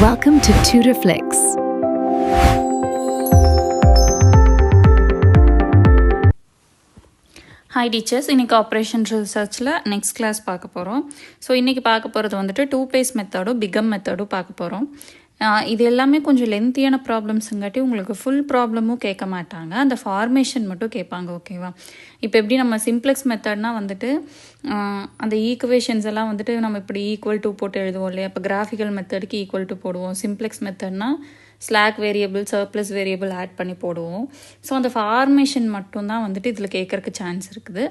Welcome to TutorFlix. Hi teachers, இன்னைக்கு operation ரிசர்ச்சில் next class பார்க்க போகிறோம். ஸோ இன்றைக்கி பார்க்க போகிறது வந்துட்டு 2 பேஸ் மெத்தடும் பிகம் மெத்தடும் பார்க்க போகிறோம். இது எல்லாமே கொஞ்சம் லென்த்தியான ப்ராப்ளம்ஸுங்காட்டி உங்களுக்கு ஃபுல் ப்ராப்ளமும் கேட்க மாட்டாங்க, அந்த ஃபார்மேஷன் மட்டும் கேட்பாங்க. ஓகேவா? இப்போ எப்படி நம்ம சிம்ப்ளெக்ஸ் மெத்தட்னால் வந்துட்டு அந்த ஈக்குவேஷன்ஸ் எல்லாம் வந்துட்டு நம்ம இப்படி ஈக்குவல் டு போட்டு எழுதுவோம் இல்லையா? இப்போ கிராஃபிக்கல் மெத்தடுக்கு ஈக்குவல் டு போடுவோம். சிம்ப்ளெக்ஸ் மெத்தட்னால் slack variable surplus variable add பண்ணி போடுவோம். ஸோ அந்த ஃபார்மேஷன் மட்டும்தான் வந்துட்டு இதில் கேட்குறக்கு சான்ஸ் இருக்குது.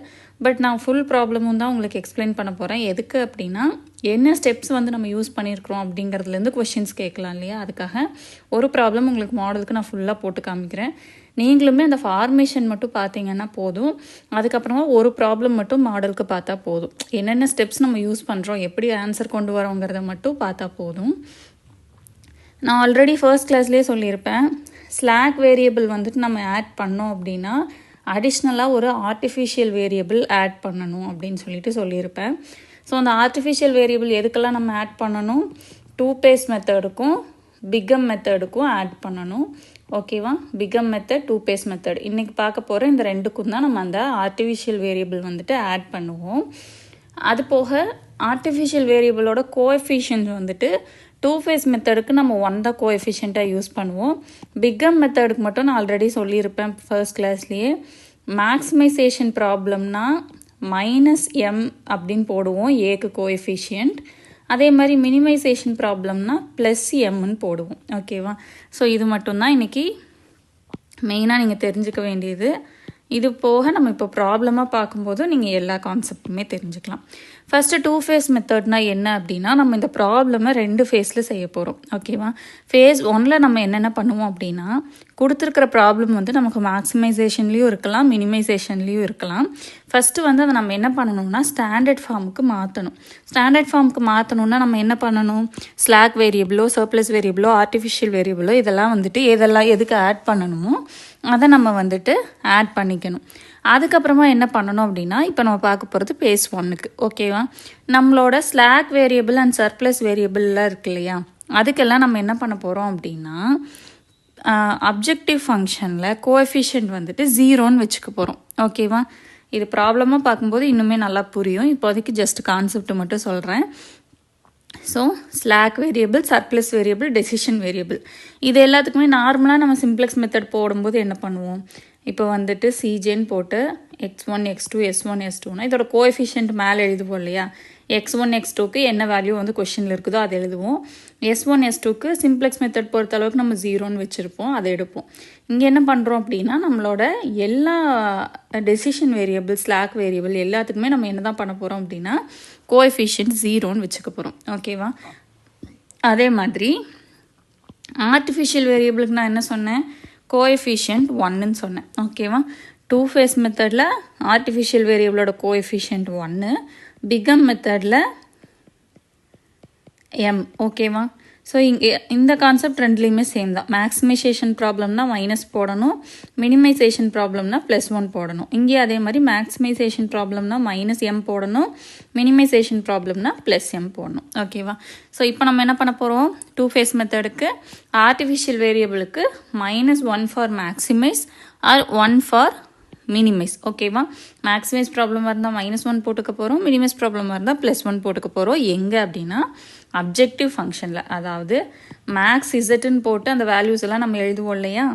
பட் நான் ஃபுல் ப்ராப்ளமும் தான் உங்களுக்கு எக்ஸ்பிளைன் பண்ண போகிறேன். எதுக்கு அப்படின்னா என்ன ஸ்டெப்ஸ் வந்து நம்ம யூஸ் பண்ணியிருக்கிறோம் அப்படிங்கிறதுலேருந்து கொஷின்ஸ் கேட்கலாம் இல்லையா? அதுக்காக ஒரு ப்ராப்ளம் உங்களுக்கு மாடலுக்கு நான் ஃபுல்லாக போட்டு காமிக்கிறேன். நீங்களுமே அந்த ஃபார்மேஷன் மட்டும் பார்த்தீங்கன்னா போதும். அதுக்கப்புறமா ஒரு ப்ராப்ளம் மட்டும் மாடலுக்கு பார்த்தா போதும். என்னென்ன ஸ்டெப்ஸ் நம்ம யூஸ் பண்ணுறோம், எப்படி ஆன்சர் கொண்டு வரோங்கிறத மட்டும் பார்த்தா போதும். நான் ஆல்ரெடி ஃபர்ஸ்ட் கிளாஸ்லேயே சொல்லியிருப்பேன், ஸ்லாக் வேரியபிள் வந்துட்டு நம்ம ஆட் பண்ணோம் அப்படின்னா அடிஷ்னலாக ஒரு ஆர்டிஃபிஷியல் வேரியபிள் ஆட் பண்ணணும் அப்படின்னு சொல்லியிருப்பேன். ஸோ அந்த ஆர்டிஃபிஷியல் வேரியபிள் எதுக்கெல்லாம் நம்ம ஆட் பண்ணணும்? 2 பேஸ் மெத்தடுக்கும் பிகம் மெத்தடுக்கும் ஆட் பண்ணணும். ஓகேவா? பிகம் மெத்தட் 2 பேஸ் மெத்தட் இன்றைக்கி பார்க்க போகிற இந்த ரெண்டுக்கும் தான் நம்ம அந்த ஆர்டிஃபிஷியல் வேரியபிள் வந்துட்டு ஆட் பண்ணுவோம். அது போக ஆர்டிஃபிஷியல் வேரியபிளோட கோஎஃபிஷியன்ட் வந்துட்டு 2 பேஸ் மெத்தடுக்கு நம்ம 1 தான் கோஎஃபிஷியண்ட்டாக யூஸ் பண்ணுவோம். பிகம் மெத்தடுக்கு மட்டும் நான் ஆல்ரெடி சொல்லியிருப்பேன் ஃபர்ஸ்ட் கிளாஸ்லேயே. மேக்ஸிமைசேஷன் ப்ராப்ளம்னா -m அப்படின்னு போடுவோம் ஏக்கு கோஎஃபிஷியன்ட். அதே மாதிரி மினிமைசேஷன் ப்ராப்ளம்னா +mன்னு போடுவோம். ஓகேவா? ஸோ இது மட்டும்தான் இன்றைக்கி மெயினாக நீங்கள் தெரிஞ்சுக்க வேண்டியது. இது போக நம்ம இப்போ ப்ராப்ளமாக பார்க்கும்போது நீங்கள் எல்லா கான்செப்ட்டுமே தெரிஞ்சுக்கலாம். ஃபஸ்ட்டு 2 ஃபேஸ் மெத்தட்னால் என்ன அப்படின்னா, நம்ம இந்த ப்ராப்ளமை 2 ஃபேஸில் செய்ய போகிறோம். ஓகேவா? ஃபேஸ் 1ல் நம்ம என்னென்ன பண்ணுவோம் அப்படின்னா, கொடுத்துருக்கிற ப்ராப்ளம் வந்து நமக்கு மேக்ஸிமைசேஷன்லேயும் இருக்கலாம், மினிமைசேஷன்லேயும் இருக்கலாம். ஃபஸ்ட்டு வந்து அதை நம்ம என்ன பண்ணணும்னா ஸ்டாண்டர்ட் ஃபார்முக்கு மாற்றணும். ஸ்டாண்டர்ட் ஃபார்முக்கு மாற்றணுன்னா நம்ம என்ன பண்ணணும்? ஸ்லாக் வேரியபிளோ சர்ப்ளஸ் வேரியபிளோ ஆர்டிஃபிஷியல் வேரியபிளோ இதெல்லாம் வந்துட்டு எதுக்கு ஆட் பண்ணணுமோ அதை நம்ம வந்துட்டு ஆட் பண்ணிக்கணும். அதுக்கப்புறமா என்ன பண்ணணும் அப்படின்னா, இப்போ நம்ம பார்க்க போகிறது பேஸ் 1க்கு. ஓகேவா? நம்மளோட ஸ்லாக் வேரியபிள் அண்ட் சர்ப்ளஸ் வேரியபிள்லாம் இருக்கு இல்லையா? அதுக்கெல்லாம் நம்ம என்ன பண்ண போகிறோம் அப்படின்னா, அப்ஜெக்டிவ் ஃபங்க்ஷனில் கோஎஃபிஷியன்ட் வந்துட்டு 0ன்னு வச்சுக்க போகிறோம். ஓகேவா? இது ப்ராப்ளமாக பார்க்கும்போது இன்னுமே நல்லா புரியும். இப்போதைக்கு ஜஸ்ட் கான்செப்ட் மட்டும் சொல்கிறேன். So slack variable surplus variable decision variable இது எல்லாத்துக்குமே நார்மலாக நம்ம சிம்ப்ளெக்ஸ் மெத்தட் போடும்போது என்ன பண்ணுவோம்? இப்போ வந்துட்டு சிஜேன்னு போட்டு x1 x2 s1 s2னா இதோட கோஎஃபிஷியன்ட் மேலே எழுதுவோம் இல்லையா? x1 x2க்கு என்ன வேல்யூ வந்து கொஷினில் இருக்குதோ அதை எழுதுவோம். s1 s2க்கு சிம்ப்ளெக்ஸ் மெத்தட் பொறுத்த அளவுக்கு நம்ம 0ன்னு வச்சுருப்போம், அதை எடுப்போம். இங்கே என்ன பண்ணுறோம் அப்படின்னா, நம்மளோட எல்லா டெசிஷன் வேரியபிள் ஸ்லாக் வேரியபிள் எல்லாத்துக்குமே நம்ம என்ன தான் பண்ண போகிறோம் அப்படின்னா கோஎஃபிஷியன்ட் 0ன்னு வச்சுக்க போகிறோம். ஓகேவா? அதே மாதிரி ஆர்டிஃபிஷியல் வேரியபிளுக்கு நான் என்ன சொன்னேன்? கோஎஃபிஷியன்ட் 1ன்னு சொன்னேன். ஓகேவா? 2 ஃபேஸ் மெத்தடில் ஆர்டிஃபிஷியல் வேரியபிளோட கோஎஃபிஷியன்ட் 1, பிகம் மெத்தடில் m. ஓகேவா? ஸோ இங்கே இந்த கான்செப்ட் ரெண்டுலேயுமே சேம் தான். மேக்ஸிமைசேஷன் ப்ராப்ளம்னா மைனஸ் போடணும், மினிமைசேஷன் ப்ராப்ளம்னா +1 போடணும். இங்கே அதே மாதிரி மேக்ஸிமைசேஷன் ப்ராப்ளம்னா -m போடணும், மினிமைசேஷன் ப்ராப்ளம்னா +m போடணும். ஓகேவா? ஸோ இப்போ நம்ம என்ன பண்ண போகிறோம்? 2 ஃபேஸ் மெத்தடுக்கு ஆர்டிஃபிஷியல் வேரியபிளுக்கு -1 for maximize or 1 for minimize. ஓகேவா? மேக்ஸிமைஸ் ப்ராப்ளமாக இருந்தால் -1 போட்டுக்க போகிறோம், மினிமைஸ் ப்ராப்ளமாக இருந்தால் +1 போட்டுக்க போகிறோம். எங்கே அப்படின்னா அப்ஜெக்டிவ் ஃபங்க்ஷனில், அதாவது மேக்ஸ் இசட்டுன்னு போட்டு அந்த வேல்யூஸ் எல்லாம் நம்ம எழுதுவோம் இல்லையா?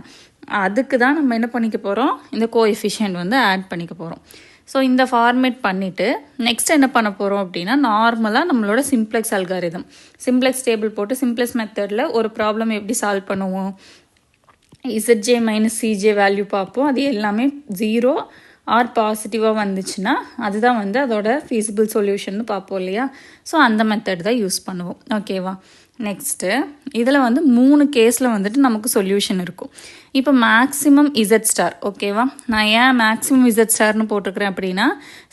அதுக்கு தான் நம்ம என்ன பண்ணிக்க போகிறோம்? இந்த கோஎஃபிஷியன்ட் வந்து ஆட் பண்ணிக்க போகிறோம். ஸோ இந்த ஃபார்மேட் பண்ணிவிட்டு நெக்ஸ்ட் என்ன பண்ண போகிறோம் அப்படின்னா, நார்மலாக நம்மளோட சிம்ப்ளெக்ஸ் அல்காரிதம் சிம்ப்ளெக்ஸ் டேபிள் போட்டு சிம்ப்ளெக்ஸ் மெத்தடில் ஒரு ப்ராப்ளம் எப்படி சால்வ் பண்ணுவோம்? ZJ - CJ வேல்யூ பார்ப்போம். அது எல்லாமே 0 ஆர் பாசிட்டிவாக வந்துச்சுன்னா அதுதான் வந்து அதோட ஃபீஸிபிள் சொல்யூஷன் பார்ப்போம் இல்லையா? ஸோ அந்த மெத்தட் தான் யூஸ் பண்ணுவோம். ஓகேவா? நெக்ஸ்ட்டு இதில் வந்து 3 கேஸில் வந்துட்டு நமக்கு சொல்யூஷன் இருக்கும். இப்போ மேக்ஸிமம் இசட் ஸ்டார். ஓகேவா? நான் ஏன் மேக்ஸிமம் இசட் ஸ்டார்னு போட்டிருக்கிறேன் அப்படின்னா,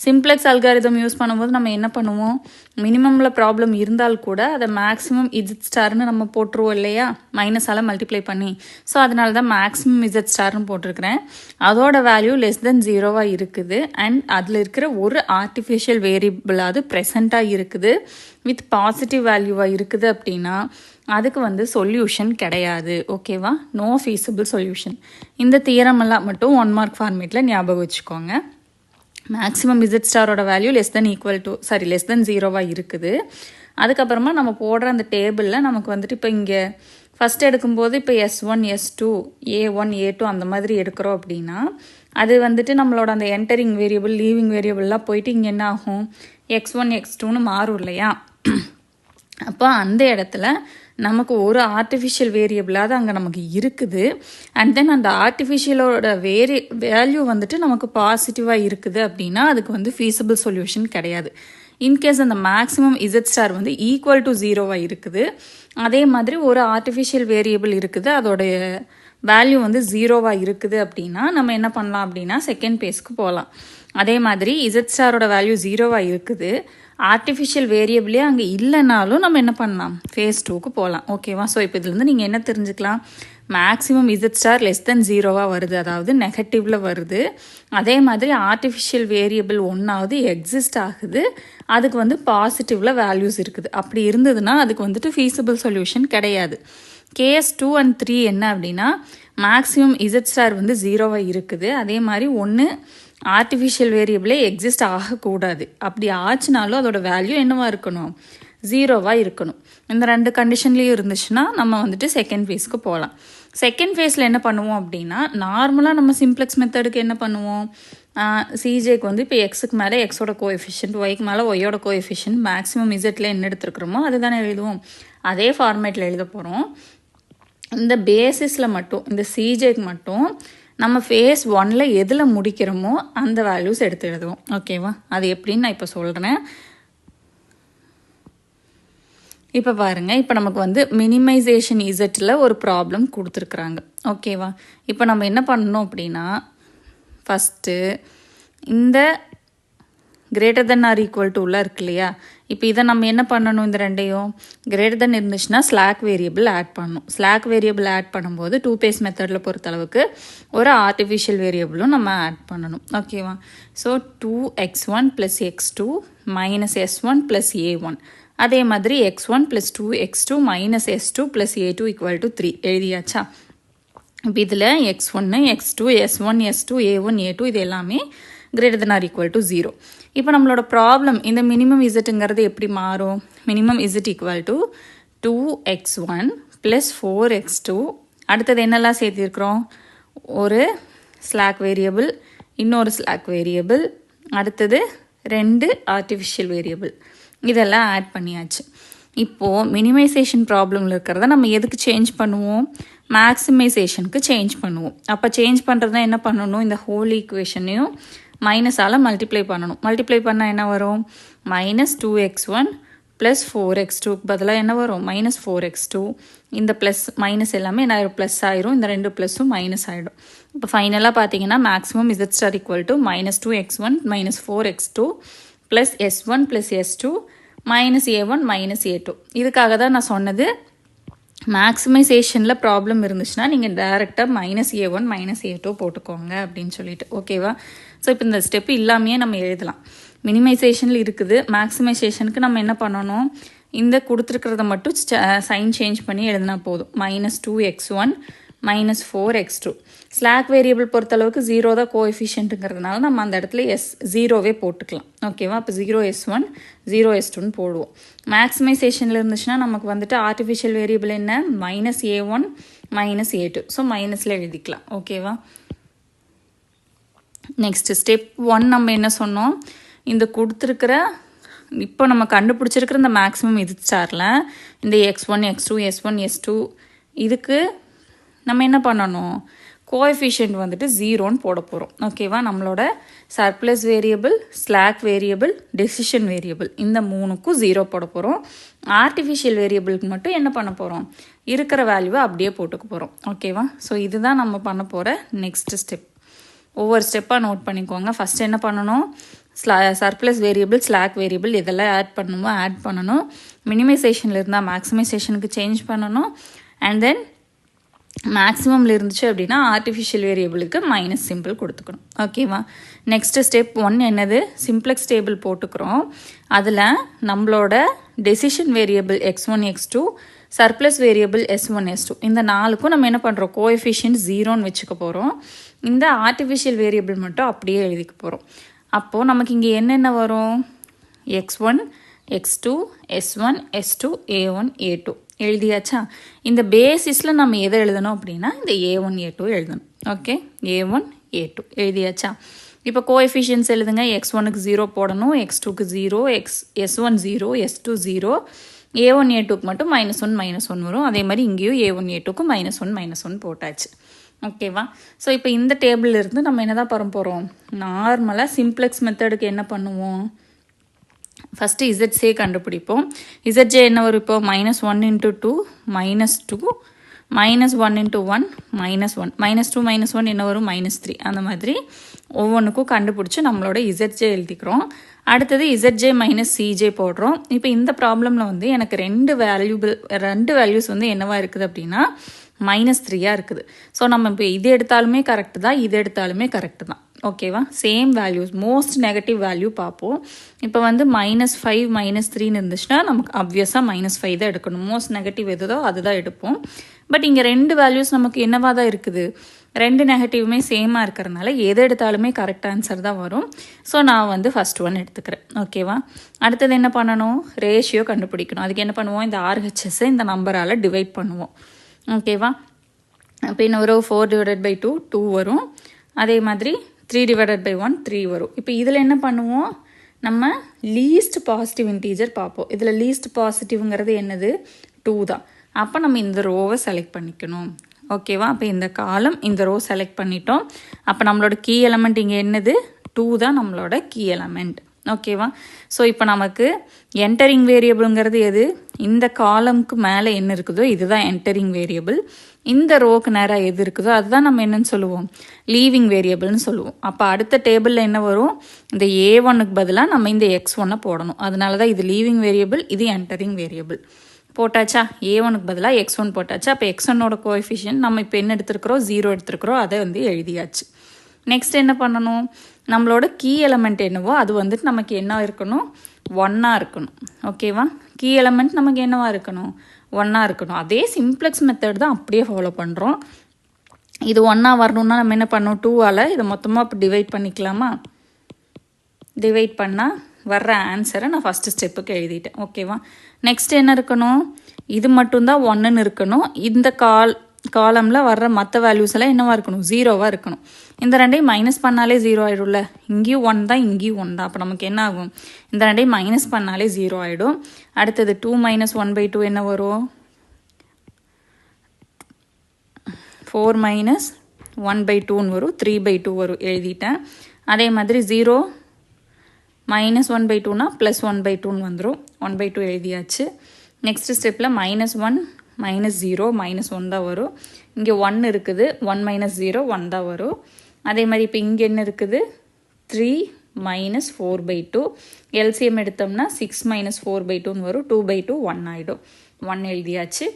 சிம்ப்ளெக்ஸ் அல்காரிதம் யூஸ் பண்ணும்போது நம்ம என்ன பண்ணுவோம்? மினிமமில் ப்ராப்ளம் இருந்தால் கூட அதை மேக்ஸிமம் இசட் ஸ்டார்னு நம்ம போட்டுருவோம் இல்லையா? மைனஸால் மல்டிப்ளை பண்ணி. ஸோ அதனால தான் மேக்ஸிமம் இசட் ஸ்டார்னு போட்டிருக்கிறேன். அதோட வேல்யூ <0 இருக்குது. அண்ட் அதில் இருக்கிற ஒரு ஆர்டிஃபிஷியல் வேரியபிளாவது ப்ரெசண்ட்டாக இருக்குது. வித் பாசிட்டிவ் வேல்யூவாக இருக்குது அப்படின்னா அதுக்கு வந்து சொல்யூஷன் கிடையாது. ஓகேவா? No feasible solution. இந்த தியரமெல்லாம் மட்டும் 1 மார்க் ஃபார்மேட்டில் ஞாபகம் வச்சுக்கோங்க. மேக்ஸிமம் இசட் ஸ்டாரோட வேல்யூ லெஸ் தென் 0 இருக்குது. அதுக்கப்புறமா நம்ம போடுற அந்த டேபிளில் நமக்கு வந்துட்டு இப்போ இங்கே ஃபஸ்ட் எடுக்கும்போது இப்போ S1 S2 A1 A2 அந்த மாதிரி எடுக்கிறோம் அப்படின்னா அது வந்துட்டு நம்மளோட அந்த என்டரிங் வேரியபிள் லீவிங் வேரியபிள்லாம் போயிட்டு இங்கே என்ன ஆகும், X1 X2ன்னு மாறும் இல்லையா? அப்போ அந்த இடத்துல நமக்கு ஒரு ஆர்டிஃபிஷியல் வேரியபிளாவது அங்கே நமக்கு இருக்குது. அண்ட் தென் அந்த ஆர்டிஃபிஷியலோட வேல்யூ வந்துட்டு நமக்கு பாசிட்டிவாக இருக்குது அப்படின்னா அதுக்கு வந்து ஃபீஸபிள் சொல்யூஷன் கிடையாது. இன்கேஸ் அந்த மேக்ஸிமம் இசட் ஸ்டார் வந்து ஈக்குவல் டு 0 இருக்குது, அதே மாதிரி ஒரு ஆர்டிஃபிஷியல் வேரியபிள் இருக்குது, அதோடைய வேல்யூ வந்து 0 இருக்குது அப்படின்னா நம்ம என்ன பண்ணலாம் அப்படின்னா செகண்ட் பேஸ்க்கு போகலாம். அதே மாதிரி இசட் ஸ்டாரோட வேல்யூ 0 இருக்குது, ஆர்டிஃபிஷியல் வேரியபிளே அங்கே இல்லைனாலும் நம்ம என்ன பண்ணலாம், ஃபேஸ் 2க்கு போகலாம். ஓகேவா? ஸோ இப்போ இதுலேருந்து நீங்கள் என்ன தெரிஞ்சுக்கலாம், maximum Z star less than 0 வருது, அதாவது நெகட்டிவில் வருது. அதே மாதிரி ஆர்டிஃபிஷியல் வேரியபிள் ஒன்றாவது எக்ஸிஸ்ட் ஆகுது, அதுக்கு வந்து பாசிட்டிவில் வேல்யூஸ் இருக்குது. அப்படி இருந்ததுன்னா அதுக்கு வந்துட்டு ஃபீஸபிள் சொல்யூஷன் கிடையாது. கேஸ் 2 and 3 என்ன அப்படின்னா மேக்ஸிமம் இசட் ஸ்டார் வந்து 0 இருக்குது, அதே மாதிரி ஒன்று ஆர்டிஃபிஷியல் வேரியபிளே எக்ஸிஸ்ட் ஆகக்கூடாது. அப்படி ஆச்சுனாலும் அதோட வேல்யூ என்னவா இருக்கணும், 0 இருக்கணும். இந்த 2 கண்டிஷன்லேயும் இருந்துச்சுன்னா நம்ம வந்துட்டு செகண்ட் ஃபேஸ்க்கு போகலாம். செகண்ட் ஃபேஸில் என்ன பண்ணுவோம் அப்படின்னா நார்மலாக நம்ம சிம்ப்ளெக்ஸ் மெத்தடுக்கு என்ன பண்ணுவோம், சிஜேக்கு வந்து இப்போ எக்ஸுக்கு மேலே எக்ஸோட கோஎஃபிஷியன்ட், ஒய்க்கு மேலே ஒய்யோட கோஎஃபிஷியன்ட், மேக்ஸிமம் இசட்டில் என்ன எடுத்துருக்குறோமோ அதுதானே எழுதுவோம். அதே ஃபார்மேட்டில் எழுத போகிறோம். இந்த பேசிஸில் மட்டும் இந்த சிஜேக்கு மட்டும் நம்ம ஃபேஸ் 1ல் எதில் முடிக்கிறோமோ அந்த வேல்யூஸ் எடுத்து எழுதுவோம். ஓகேவா? அது எப்படின்னு நான் இப்போ சொல்கிறேன். இப்போ பாருங்கள், இப்போ நமக்கு வந்து மினிமைசேஷன் இசட்டில் ஒரு ப்ராப்ளம் கொடுத்துருக்குறாங்க. ஓகேவா? இப்போ நம்ம என்ன பண்ணணும் அப்படின்னா ஃபஸ்ட்டு இந்த கிரேட்டர் தென் ஆர் ஈக்குவல் டுல இருக்கு இல்லையா, இப்போ இதை நம்ம என்ன பண்ணணும், இந்த ரெண்டையும் கிரேட்டர் தென் இருந்துச்சுன்னா ஸ்லாக் வேரியபிள் ஆட் பண்ணணும். ஸ்லாக் வேரியபிள் ஆட் பண்ணும்போது 2 பேஸ் மெத்தடில் பொறுத்தளவுக்கு ஒரு ஆர்டிஃபிஷியல் வேரியபிளும் நம்ம ஆட் பண்ணணும். ஓகேவா? So 2x1 + x2 - s1 + a1, அதே மாதிரி x1 + 2x2 - s2 + a2 = 3 எழுதியாச்சா? இப்போ இதில் x1 x2 s1 s2 a1 a2 இது எல்லாமே greater than or equal to 0. இப்போ நம்மளோட ப்ராப்ளம் இந்த மினிமம் இசட்டுங்கிறது எப்படி மாறும், minimum Z equal to 2x1 + 4x2, அடுத்தது என்னெல்லாம் சேர்த்திருக்கிறோம், ஒரு ஸ்லாக் வேரியபிள், இன்னொரு ஸ்லாக் வேரியபிள், அடுத்தது 2 ஆர்டிஃபிஷியல் வேரியபிள், இதெல்லாம் ஆட் பண்ணியாச்சு. இப்போது மினிமைசேஷன் ப்ராப்ளமில் இருக்கிறத நம்ம எதுக்கு சேஞ்ச் பண்ணுவோம், மேக்ஸிமைசேஷனுக்கு சேஞ்ச் பண்ணுவோம். அப்போ சேஞ்ச் பண்ணுறது தான் என்ன பண்ணணும், இந்த ஹோல் ஈக்குவேஷனையும் மைனஸால் மல்டிப்ளை பண்ணணும். மல்டிப்ளை பண்ணால் என்ன வரும், -2x1 + 4x2 பதிலாக என்ன வரும், -4x2. இந்த ப்ளஸ் மைனஸ் எல்லாமே என்ன ஆயிரும், ப்ளஸ் ஆயிரும். இந்த 2 ப்ளஸும் மைனஸ் ஆகிடும். இப்போ ஃபைனலாக பார்த்தீங்கன்னா maximum Z star equal to -2x1 - 4x2 + s1 + s2 - a1 - a2. இதுக்காக தான் நான் சொன்னது மேக்ஸிமைசேஷனில் ப்ராப்ளம் இருந்துச்சுன்னா நீங்கள் டேரெக்டாக -a1 - a2 போட்டுக்கோங்க அப்படின்னு சொல்லிட்டு. ஓகேவா? ஸோ இப்போ இந்த ஸ்டெப்பு இல்லாமையே நம்ம எழுதலாம். மினிமைசேஷனில் இருக்குது, மேக்ஸிமைசேஷனுக்கு நம்ம என்ன பண்ணணும், இந்த கொடுத்துருக்கிறத மட்டும் சைன் சேஞ்ச் பண்ணி எழுதினா போதும். -2x1 - 4x2. ஸ்லாக் வேரியபிள் பொறுத்தளவுக்கு 0 தான் கோஎஃபிஷியன்ட்டுங்கிறதுனால நம்ம அந்த இடத்துல 0வே போட்டுக்கலாம். ஓகேவா? அப்போ 0s1 0s2ன்னு போடுவோம். மேக்ஸிமைசேஷனில் இருந்துச்சுன்னா நமக்கு வந்துட்டு ஆர்டிஃபிஷியல் வேரியபிள் என்ன, -a1 - a2. ஸோ மைனஸில் எழுதிக்கலாம். ஓகேவா? நெக்ஸ்ட் ஸ்டெப் 1 நம்ம என்ன சொன்னோம், இந்த கொடுத்துருக்கிற இப்போ நம்ம கண்டுபிடிச்சிருக்கிற இந்த மேக்ஸிமம் இசட் ஸ்டாரில் இந்த x1 x2 s1 s2 இதுக்கு நம்ம என்ன பண்ணணும், கோஎஃபிஷியன்ட் வந்துட்டு 0ன்னு போட போகிறோம். ஓகேவா? நம்மளோட surplus variable, slack variable, decision variable இந்த 3க்கும் 0 போட போகிறோம். ஆர்டிஃபிஷியல் வேரியபிளுக்கு மட்டும் என்ன பண்ண போகிறோம், இருக்கிற வேல்யூவை அப்படியே போட்டுக்க போகிறோம். ஓகேவா? ஸோ இதுதான் நம்ம பண்ண போகிற நெக்ஸ்ட் ஸ்டெப். ஒவ்வொரு ஸ்டெப்பாக நோட் பண்ணிக்கோங்க. ஃபஸ்ட் என்ன பண்ணணும், சர்ப்ளஸ் வேரியபிள், ஸ்லாக் வேரியபிள் இதெல்லாம் ஆட் பண்ணணுமோ ஆட் பண்ணணும். மினிமைசேஷனில் இருந்தால் மேக்ஸிமைசேஷனுக்கு சேஞ்ச் பண்ணணும். அண்ட் தென் மேக்ஸிமமில் இருந்துச்சு அப்படின்னா ஆர்டிஃபிஷியல் வேரியபிளுக்கு மைனஸ் சிம்பிள் கொடுத்துக்கணும். ஓகேவா? நெக்ஸ்ட்டு ஸ்டெப் 1 என்னது? சிம்ப்ளெக்ஸ் டேபிள் போட்டுக்கிறோம். அதில் நம்மளோட decision variable x1 x2 surplus variable s1 s2 இந்த 4க்கும் நம்ம என்ன பண்ணுறோம்? கோஎஃபிஷியன்ட் 0ன்னு வச்சுக்க போகிறோம். இந்த ஆர்டிஃபிஷியல் வேரியபிள் மட்டும் அப்படியே எழுதிக்க போகிறோம். அப்போது நமக்கு இங்கே என்னென்ன வரும்? x1 x2 s1 s2 a1 a2 எழுதியாச்சா? இந்த பேசிஸில் நம்ம எதை எழுதணும் அப்படின்னா இந்த a1 a2 எழுதணும். Okay, a1 a2 எழுதியாச்சா? இப்போ கோஎஃபிஷியன்ஸ் எழுதுங்க. x1க்கு 0 போடணும், x2க்கு 0, s1 0 s2 0, a1 a2க்கு மட்டும் -1 வரும். அதே மாதிரி இங்கேயும் a1 a2க்கு -1 போட்டாச்சு. ஓகேவா? ஸோ இப்போ இந்த டேபிள் இருந்து நம்ம என்ன தான் பண்ண போகிறோம்? நார்மலாக சிம்ப்ளெக்ஸ் மெத்தடுக்கு என்ன பண்ணுவோம்? ஃபஸ்ட்டு இசட்ஜே கண்டுபிடிப்போம். இசட்ஜே என்ன வரும்? இப்போ -1 × 2 -2 -1 × 1 -1 -2 -1 என்ன வரும்? -3. அந்த மாதிரி ஒவ்வொன்றுக்கும் கண்டுபிடிச்சி நம்மளோட இசட்ஜே எழுதிக்கிறோம். அடுத்தது இசட்ஜே -cj போடுறோம். இப்போ இந்த ப்ராப்ளமில் வந்து எனக்கு ரெண்டு வேல்யூஸ் வந்து என்னவா இருக்குது அப்படின்னா -3 இருக்குது. ஸோ நம்ம இப்போ இது எடுத்தாலுமே கரெக்டு தான், இது எடுத்தாலுமே கரெக்டு தான். ஓகேவா? Same values, most negative value பார்ப்போம். இப்போ வந்து -5 -3ன்னு இருந்துச்சுன்னா நமக்கு அப்வியஸாக -5 தான் எடுக்கணும். மோஸ்ட் நெகட்டிவ் எதுதோ அதுதான் எடுப்போம். பட் இங்கே ரெண்டு வேல்யூஸ் நமக்கு என்னவா தான் இருக்குது? ரெண்டு நெகட்டிவுமே சேமாக இருக்கிறதுனால எது எடுத்தாலுமே கரெக்ட் ஆன்சர் தான் வரும். ஸோ நான் வந்து ஃபஸ்ட் ஒன் எடுத்துக்கிறேன். ஓகேவா? அடுத்தது என்ன பண்ணணும்? ரேஷியோ கண்டுபிடிக்கணும். அதுக்கு என்ன பண்ணுவோம்? இந்த RHSஸை இந்த நம்பரால் டிவைட் பண்ணுவோம். ஓகேவா? இப்போ என்ன வரும்? 4/2 2 வரும். அதே மாதிரி 3/1 3 வரும். இப்போ இதில் என்ன பண்ணுவோம்? நம்ம லீஸ்ட் பாசிட்டிவ் இன்டீஜர் பார்ப்போம். இதில் லீஸ்ட் பாசிட்டிவ்ங்கிறது என்னது? 2 தான். அப்போ நம்ம இந்த ரோவை செலக்ட் பண்ணிக்கணும். ஓகேவா? அப்போ இந்த காலம் இந்த ரோ செலக்ட் பண்ணிட்டோம். அப்போ நம்மளோட கீ எலமெண்ட் இங்கே என்னது? 2 தான் நம்மளோட கீ எலமெண்ட். ஓகேவா? ஸோ இப்போ நமக்கு என்டரிங் வேரியபிள்ங்கிறது எது? இந்த காலம்க்கு மேலே என்ன இருக்குதோ இதுதான் என்டரிங் வேரியபிள். இந்த ரோக்கு நேராக எது இருக்குதோ அதுதான் நம்ம என்னன்னு சொல்லுவோம்? லீவிங் வேரியபிள்னு சொல்லுவோம். அப்போ அடுத்த டேபிளில் என்ன வரும்? இந்த a1க்கு பதிலாக நம்ம இந்த x1 போடணும். அதனால தான் இது லீவிங் வேரியபிள், இது என்டரிங் வேரியபிள். போட்டாச்சா? a1க்கு பதிலாக x1 போட்டாச்சா? அப்போ x1ஓட கோஎஃபிஷியன்ட் நம்ம இப்போ என்ன எடுத்துருக்கிறோம்? 0 எடுத்துருக்கிறோம். அதை வந்து எழுதியாச்சு. நெக்ஸ்ட் என்ன பண்ணணும்? நம்மளோட கீ எலமெண்ட் என்னவோ அது வந்துட்டு நமக்கு என்ன இருக்கணும்? 1 இருக்கணும். ஓகேவா? கீ எலமெண்ட் நமக்கு என்னவா இருக்கணும்? 1 இருக்கணும். அதே சிம்ப்ளெக்ஸ் மெத்தட் தான் அப்படியே ஃபாலோ பண்ணுறோம். இது 1 வரணும்னா நம்ம என்ன பண்ணணும்? 2ஆல் இதை மொத்தமாக இப்போ டிவைட் பண்ணிக்கலாமா? டிவைட் பண்ணால் வர்ற ஆன்சரை நான் ஃபஸ்ட்டு ஸ்டெப்புக்கு எழுதிட்டேன். ஓகேவா? நெக்ஸ்ட் என்ன இருக்கணும்? இது மட்டும்தான் 1ன்னு இருக்கணும். இந்த காலமில் வர்ற மற்ற வேல்யூஸ் எல்லாம் என்னவா இருக்கணும்? 0வாக இருக்கணும். இந்த ரெண்டையும் மைனஸ் பண்ணாலே 0 ஆகிடும்ல. இங்கேயும் 1 தான், இங்கேயும் 1 தான். அப்போ நமக்கு என்ன ஆகும்? இந்த ரெண்டையும் மைனஸ் பண்ணாலே 0 ஆகிடும். அடுத்தது 2 - 1/2 என்ன வரும்? 4 - 1/2ன்னு வரும். 3/2 வரும். எழுதிட்டேன். அதே மாதிரி 0 - 1/2னா +1/2ன்னு வந்துடும். 1/2 எழுதியாச்சு. நெக்ஸ்ட் ஸ்டெப்பில் -1 -0 -1 தான் வரும். இங்கே 1 இருக்குது. 1 - 0 1 தான் வரும். அதே மாதிரி இப்போ இங்கே என்ன இருக்குது? 3 - 4/2. எல்சிஎம் எடுத்தோம்னா 6 - 4/2ன்னு வரும். 2/2 1 ஆகிடும். 1 எழுதியாச்சு.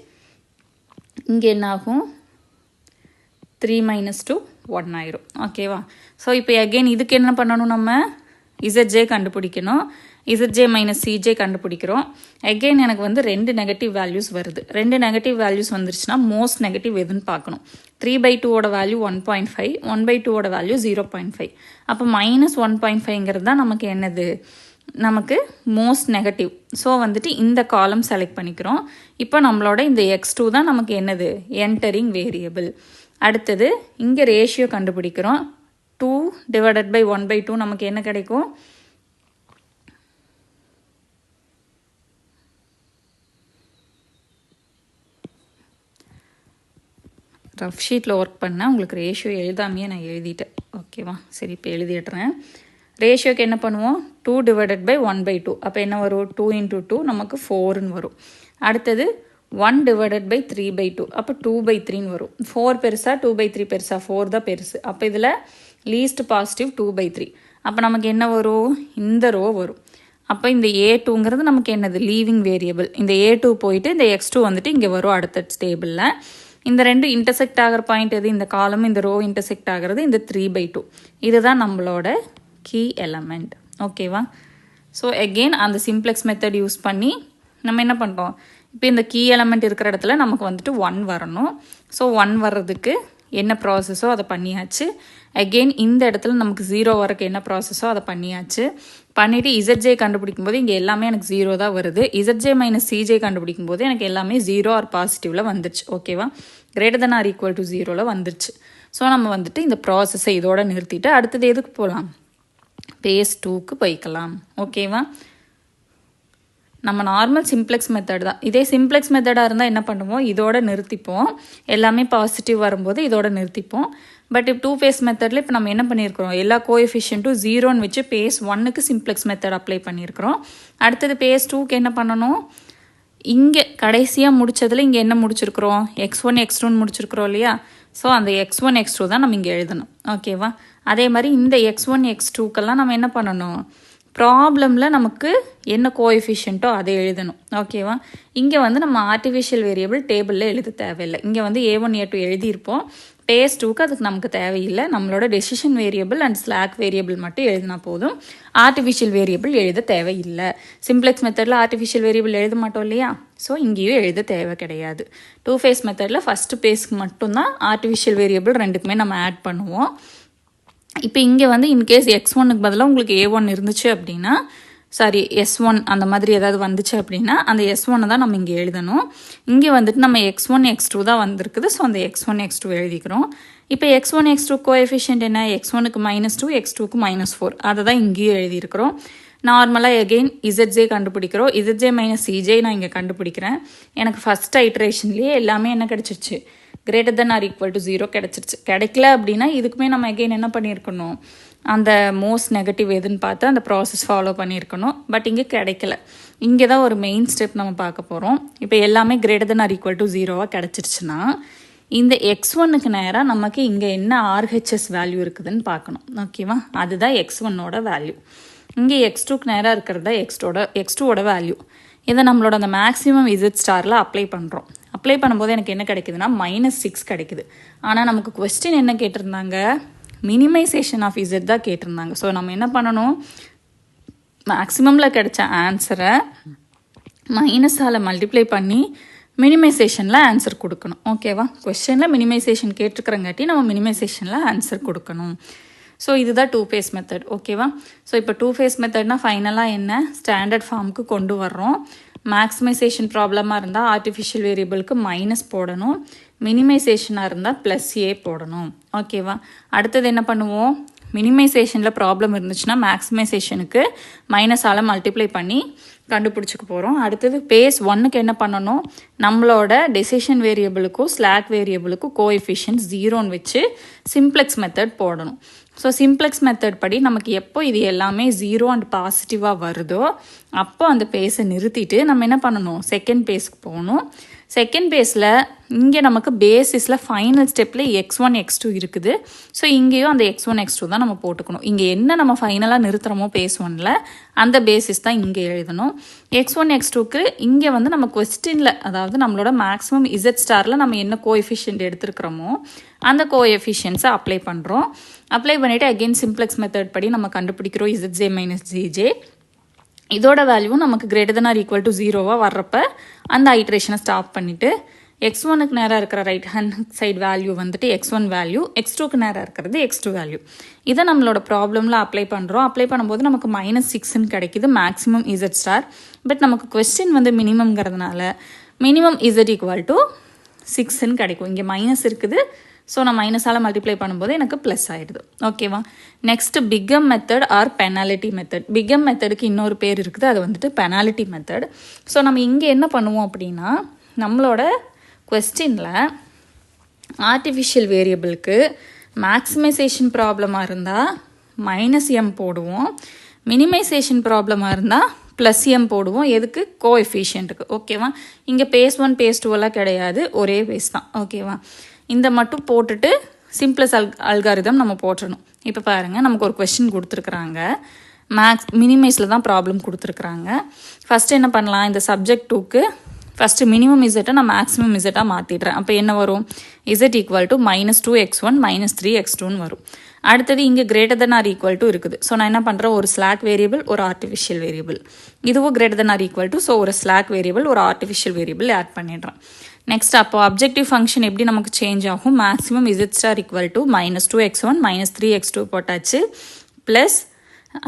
இங்கே என்ன ஆகும்? 3 - 2 1 ஆயிரும். ஓகேவா? ஸோ இப்போ அகெயின் இதுக்கு என்ன பண்ணணும்? நம்ம இசட்ஜே கண்டுபிடிக்கணும். இசட்ஜே -cj கண்டுபிடிக்கிறோம். அகெயின் எனக்கு வந்து ரெண்டு நெகட்டிவ் வேல்யூஸ் வருது. ரெண்டு நெகட்டிவ் வேல்யூஸ் வந்துருச்சுன்னா மோஸ்ட் நெகட்டிவ் எதுன்னு பார்க்கணும். 3/2ஓட வேல்யூ 1.5, 1/2ஓட வேல்யூ 0.5. அப்போ -1.5ங்கிறது தான் நமக்கு என்னது? நமக்கு மோஸ்ட் நெகட்டிவ். ஸோ வந்துட்டு இந்த காலம் செலக்ட் பண்ணிக்கிறோம். இப்போ நம்மளோட இந்த x2 தான் நமக்கு என்னது? Entering variable. அடுத்தது இங்கே ரேஷியோ கண்டுபிடிக்கிறோம். 2/1/2 நமக்கு என்ன கிடைக்கும்? ரஃப் ஷீட்டில் ஒர்க் பண்ணேன். உங்களுக்கு ரேஷியோ எழுதாமையே நான் எழுதிட்டேன். ஓகேவா? சரி, இப்போ எழுதிடுறேன். ரேஷியோக்கு என்ன பண்ணுவோம்? 2/1/2. அப்போ என்ன வரும்? 2 × 2 நமக்கு 4ன்னு வரும். அடுத்தது 1/3/2. அப்போ 2/3ன்னு வரும். 4 பெருசா 2/3 பெருசா? 4 தான் பெருசு. அப்போ இதில் லீஸ்ட் பாசிட்டிவ் 2/3. அப்போ நமக்கு என்ன வரும்? இந்த ரோ வரும். அப்போ இந்த a2ங்கிறது நமக்கு என்னது? Leaving variable. இந்த a2 போயிட்டு இந்த x2 வந்துட்டு இங்கே வரும் அடுத்த டேபிளில். இந்த ரெண்டு இன்டர்செக்ட் ஆகிற பாயிண்ட் எது, இந்த காலம் இந்த ரோ இன்டர்செக்ட் ஆகிறது இந்த 3/2. இதுதான் நம்மளோட கீ எலமெண்ட். ஓகேவா? ஸோ அகெயின் அந்த சிம்ப்ளெக்ஸ் மெத்தட் யூஸ் பண்ணி நம்ம என்ன பண்ணுறோம், இப்போ இந்த கீ எலமெண்ட் இருக்கிற இடத்துல நமக்கு வந்துட்டு 1 வரணும். ஸோ 1 வர்றதுக்கு என்ன ப்ராசஸோ அதை பண்ணியாச்சு. அகெயின் இந்த இடத்துல நமக்கு 0 வரைக்கும் என்ன ப்ராசஸோ அதை பண்ணியாச்சு. பண்ணிவிட்டு இசட்ஜே கண்டுபிடிக்கும் போது இங்கே எல்லாமே எனக்கு 0 தான் வருது. இசட்ஜே மைனஸ் சிஜே கண்டுபிடிக்கும் போது எனக்கு எல்லாமே 0 ஆர் பாசிட்டிவில் வந்துருச்சு. ஓகேவா? Greater than or equal to 0வில் வந்துருச்சு. ஸோ நம்ம வந்துட்டு இந்த ப்ராசஸை இதோட நிறுத்திட்டு அடுத்தது எதுக்கு போகலாம், பேஸ் 2க்கு போய்க்கலாம். ஓகேவா? நம்ம நார்மல் சிம்ப்ளெக்ஸ் மெத்தட் தான். இதே சிம்ப்ளெக்ஸ் மெத்தடாக இருந்தால் என்ன பண்ணுவோம், இதோட நிறுத்திப்போம். எல்லாமே பாசிட்டிவ் வரும்போது இதோட நிறுத்திப்போம். பட் இப்போ 2 phase மெத்தடில் இப்போ நம்ம என்ன பண்ணியிருக்கிறோம், எல்லா கோஎஃபிஷியன்ட்டும் 0ன்னு வச்சு பேஸ் 1க்கு சிம்ப்ளெக்ஸ் மெத்தட் அப்ளை பண்ணியிருக்கிறோம். அடுத்தது பேஸ் 2க்கு என்ன பண்ணணும், இங்கே கடைசியாக முடித்ததில் இங்கே என்ன முடிச்சிருக்கிறோம், x1 x2ன்னு முடிச்சிருக்கிறோம் இல்லையா? ஸோ அந்த x1 x2 தான் நம்ம இங்கே எழுதணும். ஓகேவா? அதே மாதிரி இந்த x1 x2க்கெல்லாம் நம்ம என்ன பண்ணணும், ப்ராப்ளமில் நமக்கு என்ன கோஎஃபிஷியன்ட்டோ அதை எழுதணும். ஓகேவா? இங்கே வந்து நம்ம ஆர்டிஃபிஷியல் வேரியபிள் டேபிளில் எழுத தேவையில்லை. இங்கே வந்து A1 A2 எழுதியிருப்போம். பேஸ் 2க்கு அதுக்கு நமக்கு தேவையில்லை. நம்மளோட decision variable and slack variable மட்டும் எழுதினா போதும். ஆர்டிஃபிஷியல் வேரியபிள் எழுத தேவையில்லை. சிம்ப்ளெக்ஸ் மெத்தடில் ஆர்டிஃபிஷியல் வேரியபிள் எழுத மாட்டோம் இல்லையா? ஸோ இங்கேயும் எழுத தேவை கிடையாது. 2 phase மெத்தடில் ஃபஸ்ட்டு பேஸ்க்கு மட்டும்தான் ஆர்டிஃபிஷியல் வேரியபிள் ரெண்டுக்குமே நம்ம ஆட் பண்ணுவோம். இப்போ இங்கே வந்து இன்கேஸ் x1க்கு பதிலாக உங்களுக்கு A1 இருந்துச்சு அப்படின்னா, சாரி S1 அந்த மாதிரி ஏதாவது வந்துச்சு அப்படின்னா அந்த S1 தான் நம்ம இங்கே எழுதணும். இங்கே வந்துட்டு நம்ம x1 x2 தான் வந்திருக்குது. ஸோ அந்த x1 x2 எழுதிக்கிறோம். இப்போ x1 x2 கோஎஃபிஷியன்ட் என்ன, x1க்கு -2 x2க்கு -4 அதை தான் இங்கேயும் எழுதியிருக்கிறோம். நார்மலாக எகெயின் இசட்ஜே கண்டுபிடிக்கிறோம். இசட்ஜே மைனஸ் சிஜே நான் இங்கே கண்டுபிடிக்கிறேன். எனக்கு ஃபஸ்ட் ஐட்ரேஷன்லேயே எல்லாமே என்ன கிடச்சிருச்சு, greater than or equal to 0 கிடச்சிருச்சு. கிடைக்கல அப்படின்னா இதுக்குமே நம்ம எகெயின் என்ன பண்ணியிருக்கணும், அந்த மோஸ்ட் நெகட்டிவ் எதுன்னு பார்த்து அந்த ப்ராசஸ் ஃபாலோ பண்ணியிருக்கணும். பட் இங்கே கிடைக்கல. இங்கே தான் ஒரு மெயின் ஸ்டெப் நம்ம பார்க்க போகிறோம். இப்போ எல்லாமே greater than or equal to 0வாக கிடச்சிருச்சுன்னா இந்த x1க்கு நேராக நமக்கு இங்கே என்ன ஆர்ஹெச்எஸ் வேல்யூ இருக்குதுன்னு பார்க்கணும். ஓகேவா? அதுதான் x1ஓட வேல்யூ. இங்கே x2க்கு நேராக இருக்கிறது தான் x2ஓட வேல்யூ. இதை நம்மளோட அந்த மேக்ஸிமம் இசட் ஸ்டாரில் அப்ளை பண்ணுறோம். அப்ளை பண்ணும்போது எனக்கு என்ன கிடைக்குதுன்னா -6 கிடைக்குது. ஆனால் நமக்கு கொஸ்டின் என்ன கேட்டிருந்தாங்க, மினிமைசேஷன் ஆஃப் இசட் தான் கேட்டிருந்தாங்க. ஸோ நம்ம என்ன பண்ணணும், மேக்ஸிமமில் கிடைச்ச ஆன்சரை மைனஸால் மல்டிப்ளை பண்ணி மினிமைசேஷனில் ஆன்சர் கொடுக்கணும். ஓகேவா? கொஸ்டினில் மினிமைசேஷன் கேட்டிருக்கிறங்காட்டி நம்ம மினிமைசேஷனில் ஆன்சர் கொடுக்கணும். ஸோ இதுதான் 2 phase மெத்தட். ஓகேவா? ஸோ இப்போ 2 phase மெத்தட்னால் ஃபைனலாக என்ன, ஸ்டாண்டர்ட் ஃபார்முக்கு கொண்டு வர்றோம். மேக்ஸிமைசேஷன் ப்ராப்ளமாக இருந்தால் ஆர்டிஃபிஷியல் வேரியபிளுக்கு மைனஸ் போடணும், மினிமைசேஷனாக இருந்தால் +a போடணும். ஓகேவா? அடுத்தது என்ன பண்ணுவோம், மினிமைசேஷனில் ப்ராப்ளம் இருந்துச்சுன்னா மேக்ஸிமைசேஷனுக்கு மைனஸால் மல்டிப்ளை பண்ணி கண்டுபிடிச்சிக்க போகிறோம். அடுத்தது பேஸ் 1க்கு என்ன பண்ணணும், நம்மளோட டெசிஷன் வேரியபிளுக்கும் ஸ்லாக் வேரியபிளுக்கும் கோஎஃபிஷியன்ட் 0ன்னு வச்சு சிம்ப்ளெக்ஸ் மெத்தட் போடணும். ஸோ சிம்ப்ளெக்ஸ் மெத்தட் படி நமக்கு எப்போ இது எல்லாமே 0 அண்ட் பாசிட்டிவாக வருதோ அப்போ அந்த பேஸை நிறுத்திட்டு நம்ம என்ன பண்ணணும், செகண்ட் பேஸ்க்கு போகணும். செகண்ட் பேஸில் இங்கே நமக்கு பேசிஸில் ஃபைனல் ஸ்டெப்பில் x1 x2 இருக்குது. ஸோ இங்கேயும் அந்த x1 x2 தான் நம்ம போட்டுக்கணும். இங்கே என்ன நம்ம ஃபைனலாக நிறுத்துகிறோமோ பேஸ் 1ல் அந்த பேசிஸ் தான் இங்கே எழுதணும். x1 x2க்கு இங்கே வந்து நம்ம கொஸ்டினில், அதாவது நம்மளோட மேக்ஸிமம் இசட் ஸ்டாரில் நம்ம என்ன கோஎஃபிஷியன்ட் எடுத்துருக்கிறோமோ அந்த கோஎஃபிஷியன்ஸை அப்ளை பண்ணுறோம். அப்ளை பண்ணிவிட்டு அகெயின் சிம்ப்ளெக்ஸ் மெத்தட் படி நம்ம கண்டுபிடிக்கிறோம் இசட்ஜே மைனஸ் ஜிஜே. இதோட வேல்யூ நமக்கு greater than or equal to 0வாக வர்றப்ப அந்த ஐட்ரேஷனை ஸ்டாப் பண்ணிவிட்டு x1க்கு நேராக இருக்கிற ரைட் ஹேண்ட் சைடு வேல்யூ வந்துட்டு x1 வேல்யூ, x2க்கு நேராக இருக்கிறது x2 வேல்யூ. இதை நம்மளோட ப்ராப்ளமில் அப்ளை பண்ணுறோம். அப்ளை பண்ணும்போது நமக்கு -6ன்னு கிடைக்குது மேக்ஸிமம் இசட் ஸ்டார். பட் நமக்கு கொஸ்டின் வந்து மினிமம்ங்கிறதுனால மினிமம் இசட் ஈக்குவல் டு 6ன்னு கிடைக்கும். இங்கே மைனஸ் இருக்குது. ஸோ நான் மைனஸால் மல்டிப்ளை பண்ணும்போது எனக்கு ப்ளஸ் ஆகிடுது. ஓகேவா? Next big M method or penalty method. Big M மெத்தடுக்கு இன்னொரு பேர் இருக்குது, அது வந்துட்டு பெனாலிட்டி மெத்தட். ஸோ நம்ம இங்கே என்ன பண்ணுவோம் அப்படின்னா, நம்மளோட கொஸ்டினில் ஆர்டிஃபிஷியல் வேரியபிளுக்கு மேக்ஸிமைசேஷன் ப்ராப்ளமாக இருந்தால் -m போடுவோம், மினிமைசேஷன் ப்ராப்ளமாக இருந்தால் +m போடுவோம். எதுக்கு, கோஎஃபிஷியன்ட்டுக்கு. ஓகேவா? இங்கே பேஸ் 1 பேஸ் 2 எல்லாம் கிடையாது, ஒரே பேஸ் தான். ஓகேவா? இந்த மட்டும் போட்டுட்டு சிம்ப்ளஸ் அல்காரிதம் நம்ம போட்டணும். இப்போ பாருங்கள், நமக்கு ஒரு கொஸ்டின் கொடுத்துருக்குறாங்க, மினிமைஸில் தான் ப்ராப்ளம் கொடுத்துருக்குறாங்க. ஃபஸ்ட்டு என்ன பண்ணலாம், இந்த சப்ஜெக்ட் 2க்கு ஃபஸ்ட்டு மினிமம் இசட்டை நான் மேக்ஸிமம் இசட்டாக மாற்றிடுறேன். அப்போ என்ன வரும்? இசட் ஈக்குவல் டு -2x1 -3x2ன்னு வரும். அடுத்தது இங்கே greater than or equal to இருக்குது. ஸோ நான் என்ன பண்ணுறேன், ஒரு ஸ்லாக் வேரியபிள் ஒரு ஆர்டிஃபிஷியல் வேரியபிள், இதுவும் greater than or equal to, so ஒரு ஸ்லாக் வேரியபிள் ஒரு ஆர்டிஃபிஷியல் வேரியபிள் ஆட் பண்ணிடுறேன். நெக்ஸ்ட் அப்போ அப்ஜெக்டிவ் ஃபங்க்ஷன் எப்படி நமக்கு சேஞ்ச் ஆகும்? Maximum Z star equal to -2x1 -3x2 போட்டாச்சு. ப்ளஸ்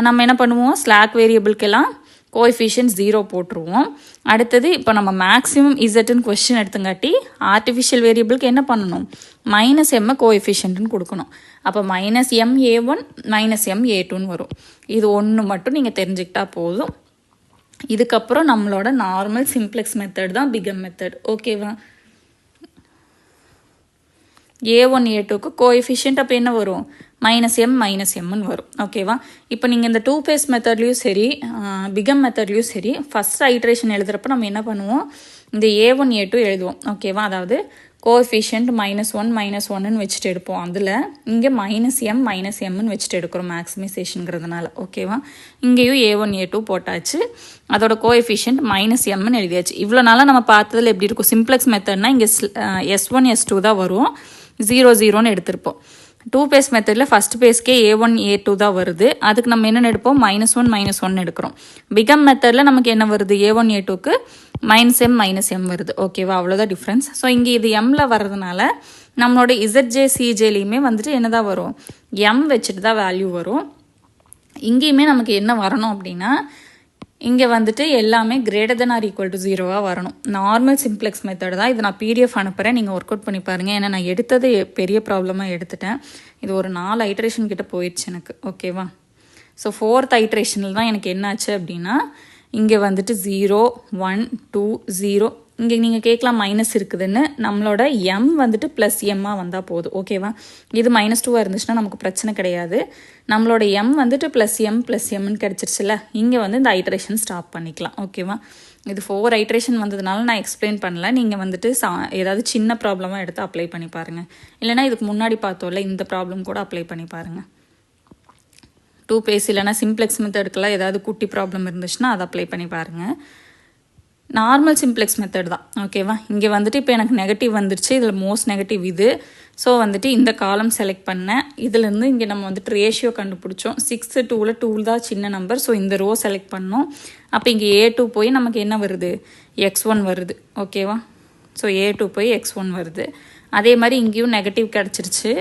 நம்ம என்ன பண்ணுவோம், ஸ்லாக் வேரியபிள்க்கெல்லாம் கோஎஃபிஷியன்ட் 0 போட்டுருவோம். அடுத்தது இப்போ நம்ம மேக்ஸிமம் இசட்டுன்னு கொஸ்டின் எடுத்துங்காட்டி ஆர்டிஃபிஷியல் வேரியபிளுக்கு என்ன பண்ணணும், -m கோஎஃபிஷியன்ட்னு கொடுக்கணும். அப்போ -m(a1) -m(a2)ன்னு வரும். இது ஒன்று மட்டும் நீங்கள் தெரிஞ்சுக்கிட்டா போதும். இதுக்கப்புறம் நம்மளோட நார்மல் சிம்ப்ளெக்ஸ் மெத்தட் தான் பிகம் மெத்தட். ஓகேவா? a1 a2க்கு கோஎஃபிஷியன்ட் அப்போ என்ன வரும், -m -mன்னு வரும். ஓகேவா? இப்போ நீங்கள் இந்த 2 phase மெத்தட்லேயும் சரி பிகம் மெத்தட்லேயும் சரி ஃபஸ்ட் ஐட்ரேஷன் எழுதுகிறப்ப நம்ம என்ன பண்ணுவோம், இந்த a1 a2 எழுதுவோம். ஓகேவா? அதாவது கோஎஃபிஷியன்ட் -1 -1ன்னு வச்சுட்டு எடுப்போம். அதில் இங்கே -m -mன்னு வச்சுட்டு எடுக்கிறோம் மேக்ஸிமைசேஷனுங்கிறதுனால. ஓகேவா? இங்கேயும் a1 a2 போட்டாச்சு, அதோட கோஎஃபிஷியன்ட் -mன்னு எழுதியாச்சு. இவ்வளோ நாளாக நம்ம பார்த்ததில் எப்படி இருக்கும், சிம்ப்ளெக்ஸ் மெத்தட்னா இங்கே s1 s2 தான் வரும், 0 0ன்னு எடுத்திருப்போம். 2 phase மெத்தடில் ஃபஸ்ட் பேஸ்க்கே a1 a2 தான் வருது, அதுக்கு நம்ம என்னென்னு எடுப்போம், -1 -1 எடுக்கிறோம். பிகம் மெத்தடில் நமக்கு என்ன வருது, a1 a2க்கு -m -m வருது. ஓகேவா? அவ்வளோதான் டிஃப்ரென்ஸ். ஸோ இங்கே இது எம்மில் வர்றதுனால நம்மளோட இசட்ஜே சிஜேலையுமே வந்துட்டு என்ன தான் வரும், எம் வச்சுட்டு தான் வேல்யூ வரும். இங்கேயுமே நமக்கு என்ன வரணும் அப்படின்னா, இங்கே வந்துட்டு எல்லாமே greater than or equal to 0வாக வரணும். நார்மல் சிம்ப்ளெக்ஸ் மெத்தட் தான். இது நான் PDF அனுப்புகிறேன், நீங்கள் ஒர்க் அவுட் பண்ணி பாருங்கள். ஏன்னா நான் எடுத்தது பெரிய ப்ராப்ளமாக எடுத்துட்டேன். இது ஒரு 4 ஐட்ரேஷன் கிட்ட போயிடுச்சு எனக்கு. ஓகேவா? ஸோ 4th ஐட்ரேஷனில் தான் எனக்கு என்னாச்சு அப்படின்னா, இங்கே வந்துட்டு 0 1 2 0, இங்கே நீங்கள் கேட்கலாம் மைனஸ் இருக்குதுன்னு, நம்மளோட m வந்துட்டு +m வந்தால் போதும். ஓகேவா? இது -2 இருந்துச்சுன்னா நமக்கு பிரச்சனை கிடையாது. நம்மளோட m வந்துட்டு +m கிடச்சிருச்சுல, இங்கே வந்து இந்த ஐட்ரேஷன் ஸ்டாப் பண்ணிக்கலாம். ஓகேவா? இது 4 ஐட்ரேஷன் வந்ததுனால நான் எக்ஸ்பிளைன் பண்ணல. நீங்கள் வந்துட்டு ஏதாவது சின்ன ப்ராப்ளமாக எடுத்து அப்ளை பண்ணி பாருங்கள். இல்லைனா இதுக்கு முன்னாடி பார்த்தோம்ல இந்த ப்ராப்ளம் கூட அப்ளை பண்ணி பாருங்கள். 2 phase இல்லைனா சிம்ப்ளெக்ஸ் மெத்தடுக்கெல்லாம் ஏதாவது குட்டி ப்ராப்ளம் இருந்துச்சுன்னா அதை அப்ளை பண்ணி பாருங்கள். நார்மல் சிம்ப்ளெக்ஸ் மெத்தட் தான். ஓகேவா? இங்கே வந்துட்டு இப்போ எனக்கு நெகட்டிவ் வந்துருச்சு, இதில் மோஸ்ட் நெகட்டிவ் இது. ஸோ வந்துட்டு இந்த காலம் செலக்ட் பண்ணேன். இதுலேருந்து இங்கே நம்ம வந்துட்டு ரேஷியோ கண்டுபிடிச்சோம். 6 2ல் 2 தான் சின்ன நம்பர். ஸோ இந்த ரோ செலக்ட் பண்ணோம். அப்போ இங்கே A2 போய் நமக்கு என்ன வருது, x1 வருது. ஓகேவா? ஸோ A2 போய் x1 வருது. அதே மாதிரி இங்கேயும் நெகட்டிவ் கிடச்சிருச்சு.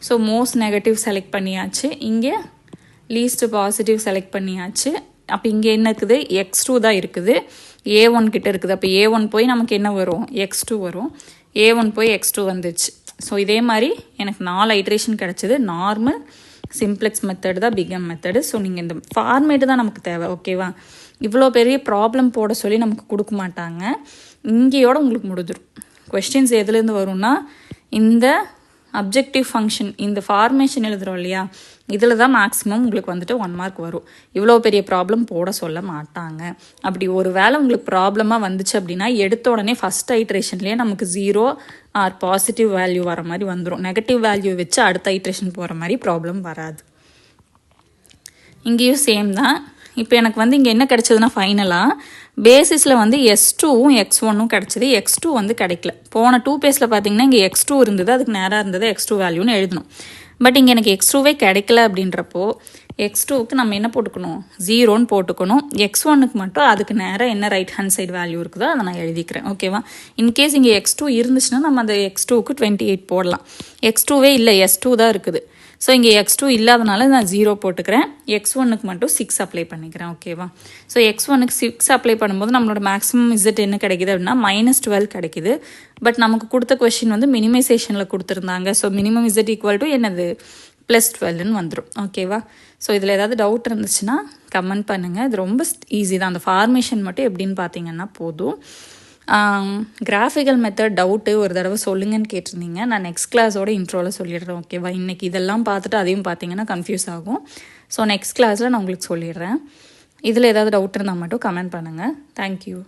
ஸோ மோஸ்ட் நெகட்டிவ் செலக்ட் பண்ணியாச்சு. இங்கே லீஸ்ட் பாசிட்டிவ் செலக்ட் பண்ணியாச்சு. அப்போ இங்கே என்ன இருக்குது, x2 தான் இருக்குது, a1 கிட்ட இருக்குது. அப்போ a1 போய் நமக்கு என்ன வரும், x2 வரும். a1 போய் x2 வந்துச்சு. ஸோ இதே மாதிரி எனக்கு 4 ஐட்ரேஷன் கிடச்சிது. நார்மல் சிம்ப்ளெக்ஸ் மெத்தடு தான் பிகம் மெத்தடு. ஸோ நீங்கள் இந்த ஃபார்மேட்டு தான் நமக்கு தேவை. ஓகேவா? இவ்வளோ பெரிய ப்ராப்ளம் போட சொல்லி நமக்கு கொடுக்க மாட்டாங்க. இங்கேயோட உங்களுக்கு முடிஞ்சிடும். கொஸ்டின்ஸ் எதுலேருந்து வரும்னா, இந்த அப்ஜெக்டிவ் ஃபங்க்ஷன் இந்த ஃபார்மேஷன் எழுதுகிறோம் இல்லையா, இதில் தான் மேக்ஸிமம் உங்களுக்கு வந்துட்டு 1 மார்க் வரும். இவ்வளோ பெரிய ப்ராப்ளம் போட சொல்ல மாட்டாங்க. அப்படி ஒரு வேளை உங்களுக்கு ப்ராப்ளமாக வந்துச்சு அப்படின்னா, எடுத்த உடனே ஃபஸ்ட் ஐட்ரேஷன்லேயே நமக்கு 0 ஆர் பாசிட்டிவ் வேல்யூ வர மாதிரி வந்துடும். நெகட்டிவ் வேல்யூ வச்சு அடுத்த ஐட்ரேஷன் போகிற மாதிரி ப்ராப்ளம் வராது. இங்கேயும் சேம் தான். இப்போ எனக்கு வந்து இங்கே என்ன கிடச்சதுன்னா, ஃபைனலாக பேசிஸில் வந்து S2வும் x1ம் கிடச்சிது. x2 வந்து கிடைக்கல. போன 2 பேஸில் பார்த்தீங்கன்னா இங்கே x2 இருந்தது, அதுக்கு நேராக இருந்தது x2 வேல்யூன்னு எழுதணும். பட் இங்கே எனக்கு x2வே கிடைக்கல அப்படின்றப்போ x2க்கு நம்ம என்ன போட்டுக்கணும், 0ன்னு போட்டுக்கணும். x1க்கு மட்டும் அதுக்கு நேராக என்ன ரைட் ஹேண்ட் சைடு வேல்யூ இருக்குதோ அதை நான் எழுதிக்கிறேன். ஓகேவா? இன்கேஸ் இங்கே x2 இருந்துச்சுன்னா நம்ம அந்த x2க்கு 28 போடலாம். x2வே இல்லை, s2 தான் இருக்குது. ஸோ இங்கே x2 இல்லாதனால நான் 0 போட்டுக்கிறேன். x1க்கு மட்டும் 6 அப்ளை பண்ணிக்கிறேன். ஓகேவா? ஸோ x1க்கு 6 அப்ளை பண்ணும்போது நம்மளோட மேக்ஸிமம் இசட் என்ன கிடைக்குது அப்படின்னா -12 கிடைக்குது. பட் நமக்கு கொடுத்த கொஸ்டின் வந்து மினிமைசேஷனில் கொடுத்துருந்தாங்க. So minimum Z equal to என்னது, +12ன்னு வந்துடும். ஓகேவா? ஸோ இதில் ஏதாவது டவுட் இருந்துச்சுன்னா கமெண்ட் பண்ணுங்கள். இது ரொம்ப ஈஸி தான். அந்த ஃபார்மேஷன் மட்டும் எப்படின்னு பார்த்தீங்கன்னா போதும். கிராஃபிக்கல் மெத்தட் டவுட்டு ஒரு தடவை சொல்லுங்கன்னு கேட்டிருந்தீங்க. நான் நெக்ஸ்ட் கிளாஸோட இன்ட்ரோவில் சொல்லிடுறேன். ஓகேவா? இன்றைக்கி இதெல்லாம் பார்த்துட்டு அதையும் பார்த்தீங்கன்னா கன்ஃபியூஸ் ஆகும். ஸோ நெக்ஸ்ட் கிளாஸில் நான் உங்களுக்கு சொல்லிடுறேன். இதில் ஏதாவது டவுட் இருந்தால் மட்டும் கமெண்ட் பண்ணுங்கள். தேங்க்யூ.